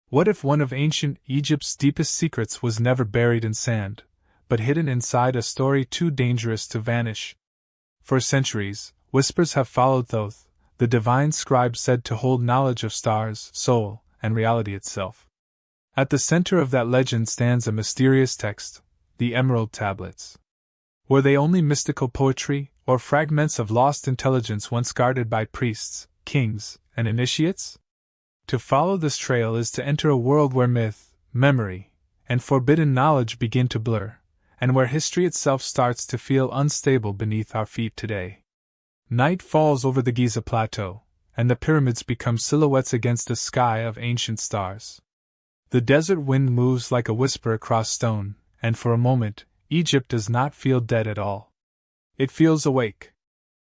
What if one of ancient Egypt's deepest secrets was never buried in sand, but hidden inside a story too dangerous to vanish? For centuries, whispers have followed Thoth, the divine scribe said to hold knowledge of stars, soul, and reality itself. At the center of that legend stands a mysterious text, the Emerald Tablets. Were they only mystical poetry, or fragments of lost intelligence once guarded by priests, kings, and initiates? To follow this trail is to enter a world where myth, memory, and forbidden knowledge begin to blur, and where history itself starts to feel unstable beneath our feet today. Night falls over the Giza Plateau, and the pyramids become silhouettes against a sky of ancient stars. The desert wind moves like a whisper across stone, and for a moment, Egypt does not feel dead at all. It feels awake.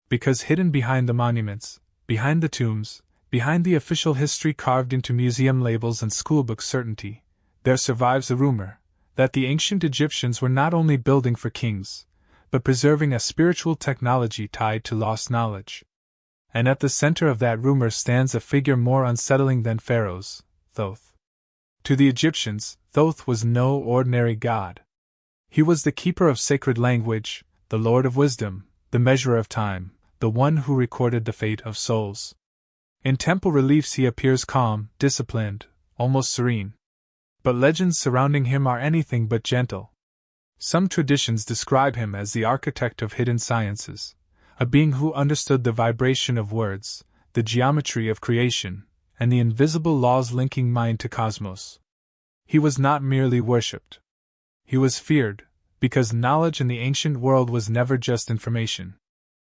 Because hidden behind the monuments, behind the tombs, behind the official history carved into museum labels and schoolbook certainty, there survives a rumor that the ancient Egyptians were not only building for kings, but preserving a spiritual technology tied to lost knowledge. And at the center of that rumor stands a figure more unsettling than pharaohs, Thoth. To the Egyptians, Thoth was no ordinary god. He was the keeper of sacred language, the lord of wisdom, the measurer of time, the one who recorded the fate of souls. In temple reliefs he appears calm, disciplined, almost serene. But legends surrounding him are anything but gentle. Some traditions describe him as the architect of hidden sciences, a being who understood the vibration of words, the geometry of creation, and the invisible laws linking mind to cosmos. He was not merely worshipped. He was feared, because knowledge in the ancient world was never just information.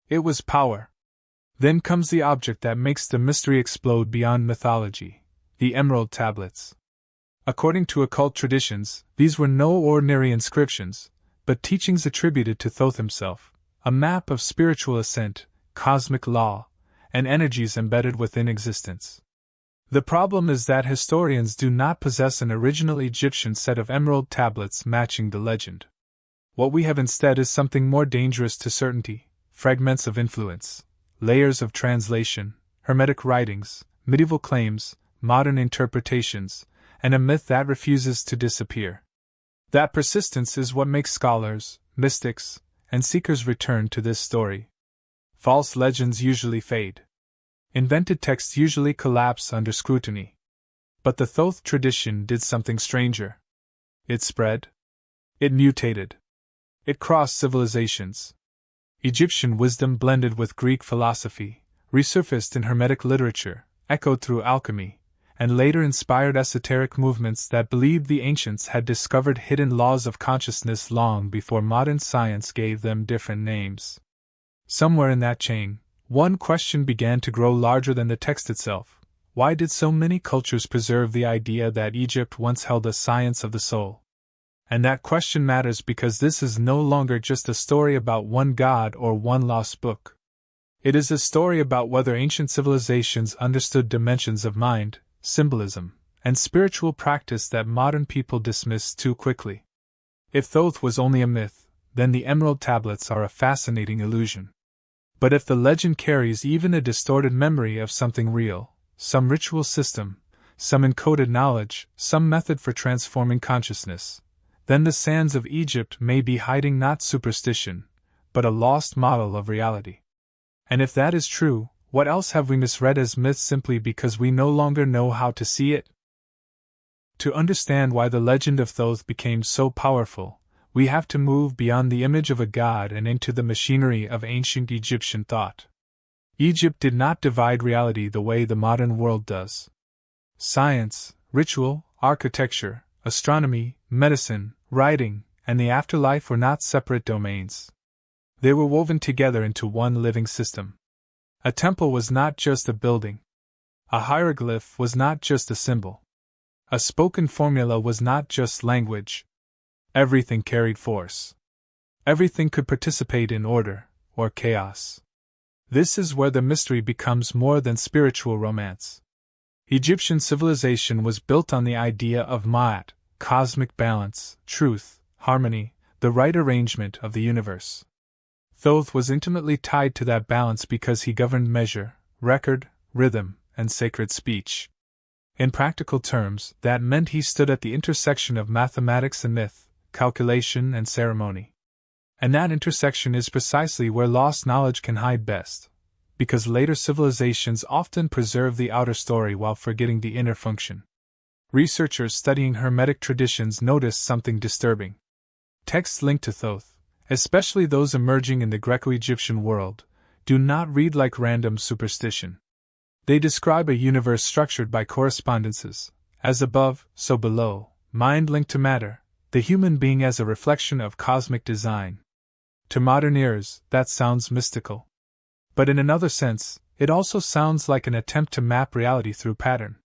It was power. Then comes the object that makes the mystery explode beyond mythology, the Emerald Tablets. According to occult traditions, these were no ordinary inscriptions, but teachings attributed to Thoth himself, a map of spiritual ascent, cosmic law, and energies embedded within existence. The problem is that historians do not possess an original Egyptian set of emerald tablets matching the legend. What we have instead is something more dangerous to certainty: fragments of influence, layers of translation, Hermetic writings, medieval claims, modern interpretations, and a myth that refuses to disappear. That persistence is what makes scholars, mystics, and seekers return to this story. False legends usually fade. Invented texts usually collapse under scrutiny. But the Thoth tradition did something stranger. It spread. It mutated. It crossed civilizations. Egyptian wisdom blended with Greek philosophy, resurfaced in Hermetic literature, echoed through alchemy, and later inspired esoteric movements that believed the ancients had discovered hidden laws of consciousness long before modern science gave them different names. Somewhere in that chain, one question began to grow larger than the text itself. Why did so many cultures preserve the idea that Egypt once held a science of the soul? And that question matters because this is no longer just a story about one god or one lost book. It is a story about whether ancient civilizations understood dimensions of mind, symbolism, and spiritual practice that modern people dismiss too quickly. If Thoth was only a myth, then the Emerald Tablets are a fascinating illusion. But if the legend carries even a distorted memory of something real, some ritual system, some encoded knowledge, some method for transforming consciousness, then the sands of Egypt may be hiding not superstition, but a lost model of reality. And if that is true, what else have we misread as myth simply because we no longer know how to see it? To understand why the legend of Thoth became so powerful, we have to move beyond the image of a god and into the machinery of ancient Egyptian thought. Egypt did not divide reality the way the modern world does. Science, ritual, architecture, astronomy, medicine, writing, and the afterlife were not separate domains. They were woven together into one living system. A temple was not just a building. A hieroglyph was not just a symbol. A spoken formula was not just language. Everything carried force. Everything could participate in order, or chaos. This is where the mystery becomes more than spiritual romance. Egyptian civilization was built on the idea of Ma'at, cosmic balance, truth, harmony, the right arrangement of the universe. Thoth was intimately tied to that balance because he governed measure, record, rhythm, and sacred speech. In practical terms, that meant he stood at the intersection of mathematics and myth, calculation and ceremony. And that intersection is precisely where lost knowledge can hide best, because later civilizations often preserve the outer story while forgetting the inner function. Researchers studying Hermetic traditions notice something disturbing. Texts linked to Thoth, especially those emerging in the Greco-Egyptian world, do not read like random superstition. They describe a universe structured by correspondences, as above, so below, mind linked to matter, the human being as a reflection of cosmic design. To modern ears, that sounds mystical. But in another sense, it also sounds like an attempt to map reality through pattern.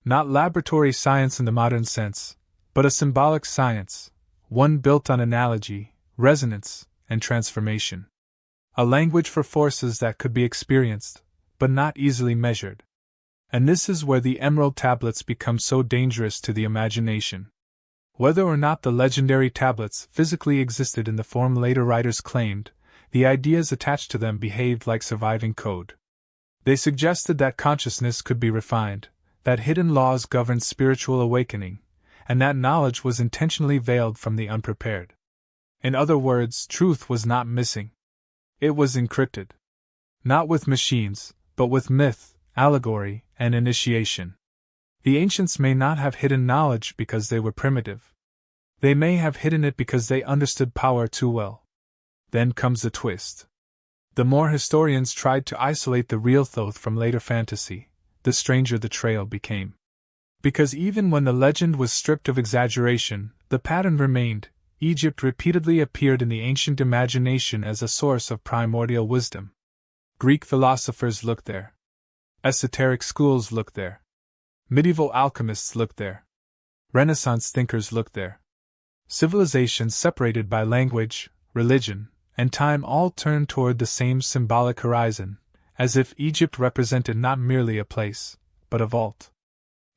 Not laboratory science in the modern sense, but a symbolic science, one built on analogy, resonance, and transformation. A language for forces that could be experienced, but not easily measured. And this is where the emerald tablets become so dangerous to the imagination. Whether or not the legendary tablets physically existed in the form later writers claimed, the ideas attached to them behaved like surviving code. They suggested that consciousness could be refined, that hidden laws governed spiritual awakening, and that knowledge was intentionally veiled from the unprepared. In other words, truth was not missing. It was encrypted. Not with machines, but with myth, allegory, and initiation. The ancients may not have hidden knowledge because they were primitive. They may have hidden it because they understood power too well. Then comes the twist. The more historians tried to isolate the real Thoth from later fantasy, the stranger the trail became. Because even when the legend was stripped of exaggeration, the pattern remained. Egypt repeatedly appeared in the ancient imagination as a source of primordial wisdom. Greek philosophers looked there. Esoteric schools looked there. Medieval alchemists looked there. Renaissance thinkers looked there. Civilizations separated by language, religion, and time all turned toward the same symbolic horizon, as if Egypt represented not merely a place, but a vault.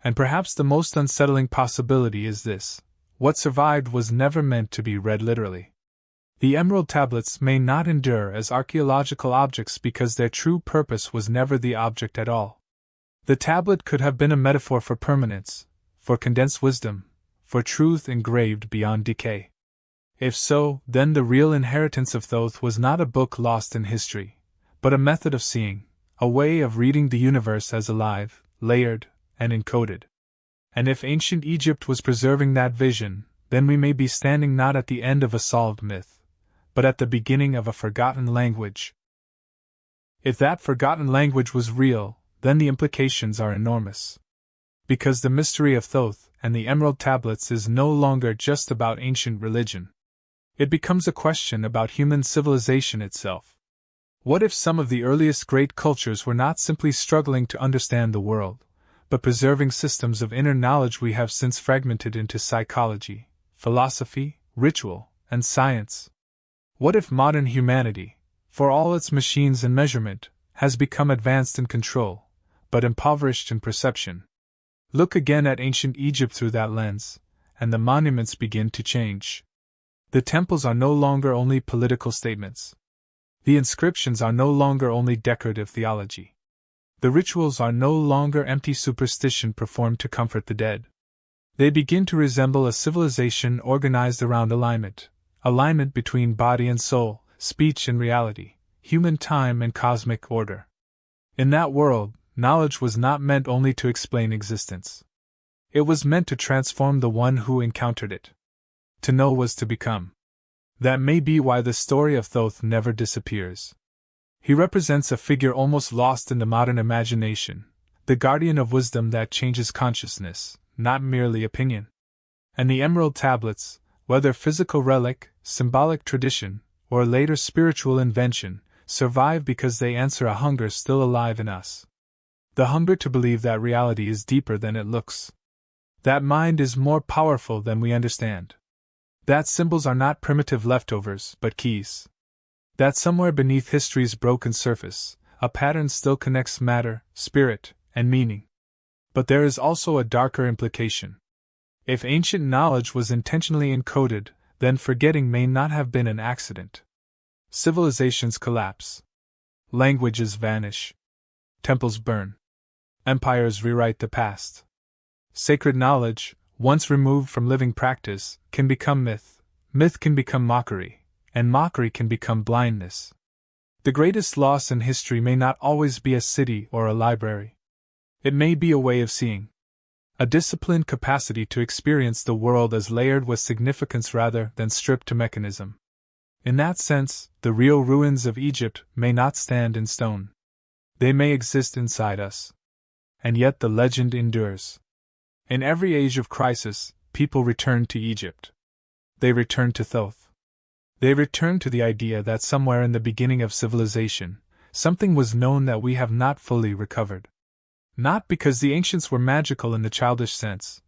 And perhaps the most unsettling possibility is this: what survived was never meant to be read literally. The emerald tablets may not endure as archaeological objects because their true purpose was never the object at all. The tablet could have been a metaphor for permanence, for condensed wisdom, for truth engraved beyond decay. If so, then the real inheritance of Thoth was not a book lost in history, but a method of seeing, a way of reading the universe as alive, layered, and encoded. And if ancient Egypt was preserving that vision, then we may be standing not at the end of a solved myth, but at the beginning of a forgotten language. If that forgotten language was real, then the implications are enormous. Because the mystery of Thoth and the emerald tablets is no longer just about ancient religion. It becomes a question about human civilization itself. What if some of the earliest great cultures were not simply struggling to understand the world, but preserving systems of inner knowledge we have since fragmented into psychology, philosophy, ritual, and science? What if modern humanity, for all its machines and measurement, has become advanced in control, but impoverished in perception? Look again at ancient Egypt through that lens, and the monuments begin to change. The temples are no longer only political statements. The inscriptions are no longer only decorative theology. The rituals are no longer empty superstition performed to comfort the dead. They begin to resemble a civilization organized around alignment between body and soul, speech and reality, human time and cosmic order. In that world, knowledge was not meant only to explain existence. It was meant to transform the one who encountered it. To know was to become. That may be why the story of Thoth never disappears. He represents a figure almost lost in the modern imagination, the guardian of wisdom that changes consciousness, not merely opinion. And the emerald tablets, whether physical relic, symbolic tradition, or later spiritual invention, survive because they answer a hunger still alive in us. The hunger to believe that reality is deeper than it looks. That mind is more powerful than we understand. That symbols are not primitive leftovers, but keys. That somewhere beneath history's broken surface, a pattern still connects matter, spirit, and meaning. But there is also a darker implication. If ancient knowledge was intentionally encoded, then forgetting may not have been an accident. Civilizations collapse. Languages vanish. Temples burn. Empires rewrite the past. Sacred knowledge, once removed from living practice, can become myth, myth can become mockery, and mockery can become blindness. The greatest loss in history may not always be a city or a library. It may be a way of seeing. A disciplined capacity to experience the world as layered with significance rather than stripped to mechanism. In that sense, the real ruins of Egypt may not stand in stone. They may exist inside us. And yet the legend endures. In every age of crisis, people return to Egypt. They return to Thoth. They return to the idea that somewhere in the beginning of civilization, something was known that we have not fully recovered. Not because the ancients were magical in the childish sense,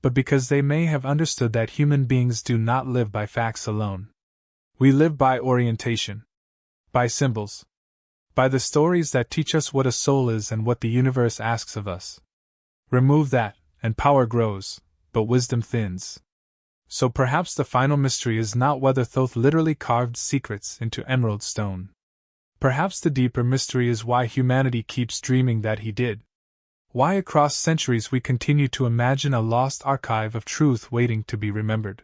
but because they may have understood that human beings do not live by facts alone. We live by orientation, by symbols, by the stories that teach us what a soul is and what the universe asks of us. Remove that, and power grows, but wisdom thins. So perhaps the final mystery is not whether Thoth literally carved secrets into emerald stone. Perhaps the deeper mystery is why humanity keeps dreaming that he did. Why across centuries we continue to imagine a lost archive of truth waiting to be remembered.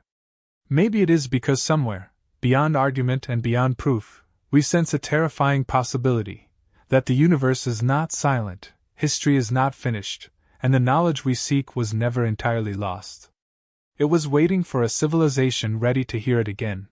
Maybe it is because somewhere, beyond argument and beyond proof, we sense a terrifying possibility, that the universe is not silent, history is not finished, and the knowledge we seek was never entirely lost. It was waiting for a civilization ready to hear it again.